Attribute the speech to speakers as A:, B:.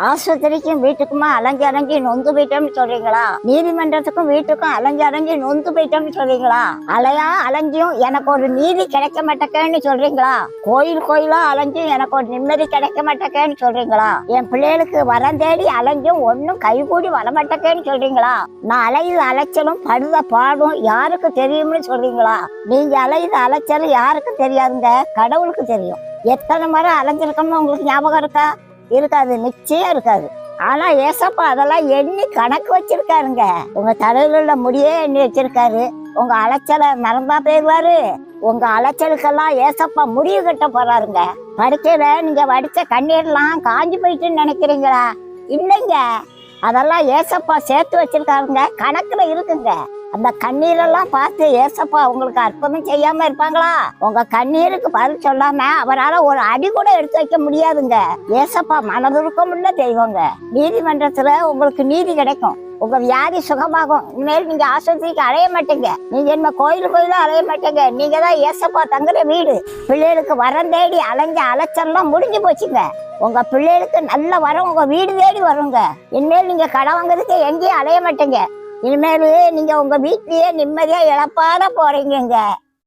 A: ஆஸ்பத்திரிக்கும் வீட்டுக்குமா அலைஞ்சு அலைஞ்சு நொந்து போயிட்டோம்னு சொல்றீங்களா? நீதிமன்றத்துக்கும் வீட்டுக்கும் அலைஞ்சு அலைஞ்சு நொந்து போயிட்டோம்னு சொல்றீங்களா? அலைஞ்சும் எனக்கு ஒரு நீதி கிடைக்க மாட்டேன்னு சொல்றீங்களா? கோயிலா அலைஞ்சும் எனக்கு ஒரு நிம்மதி கிடைக்க மாட்டேன்னு சொல்றீங்களா? என் பிள்ளைகளுக்கு வரம் தேடி அலைஞ்சும் ஒன்னும் கைகூடி வரமாட்டேன்னு சொல்றீங்களா? நான் அலையுது அலைச்சலும் படுத பாடும் யாருக்கு தெரியும்னு சொல்றீங்களா? நீங்க அலையுது அலைச்சலும் யாருக்கு தெரியாதுங்க, கடவுளுக்கு தெரியும். எத்தனை முறை அலைஞ்சிருக்கோம்னு உங்களுக்கு ஞாபகம் இருக்கா? இருக்காது, நிச்சயம் இருக்காது. ஆனா ஏசப்பா அதெல்லாம் எண்ணி கணக்கு வச்சிருக்காருங்க. உங்க தலையில உள்ள முடியே எண்ணி வச்சிருக்காரு. உங்க அலைச்சலை மறந்தா போயிடுவாரு. உங்க அலைச்சலுக்கெல்லாம் ஏசப்பா முடிவு கட்ட போறாருங்க. படுக்கையில நீங்க வடிச்ச கண்ணீர்லாம் காஞ்சி போயிட்டுன்னு நினைக்கிறீங்களா? இல்லைங்க, அதெல்லாம் ஏசப்பா சேர்த்து வச்சிருக்காருங்க, கணக்குல இருக்குங்க. அந்த கண்ணீரெல்லாம் பார்த்து ஏசப்பா உங்களுக்கு அற்புதம் செய்யாம இருப்பாங்களா? உங்க கண்ணீருக்கு பதில் சொல்லாம அவரால் ஒரு அடி கூட எடுத்து வைக்க முடியாதுங்க. ஏசப்பா மனதுருக்கம் உள்ள தெய்வங்க. நீதிமன்றத்துல உங்களுக்கு நீதி கிடைக்கும். உங்க வியாதி சுகமாகும். இனிமேல் நீங்க ஆஸ்பத்திரிக்கு அலைய மாட்டீங்க. நீங்க என்ன கோயிலும் அலைய மாட்டீங்க. நீங்க தான் ஏசப்பா தங்குற வீடு. பிள்ளைகளுக்கு வரம் தேடி அலைஞ்ச அலைச்சல்லாம் முடிஞ்சு போச்சுங்க. உங்க பிள்ளைகளுக்கு நல்ல வரம் உங்க வீடு தேடி வருங்க. இனிமேல் நீங்க கடை வாங்குறதுக்கு எங்கேயும் அலைய மாட்டீங்க. இனிமேல் நீங்க உங்க வீட்லயே நிம்மதியா இழப்பாட போறீங்க.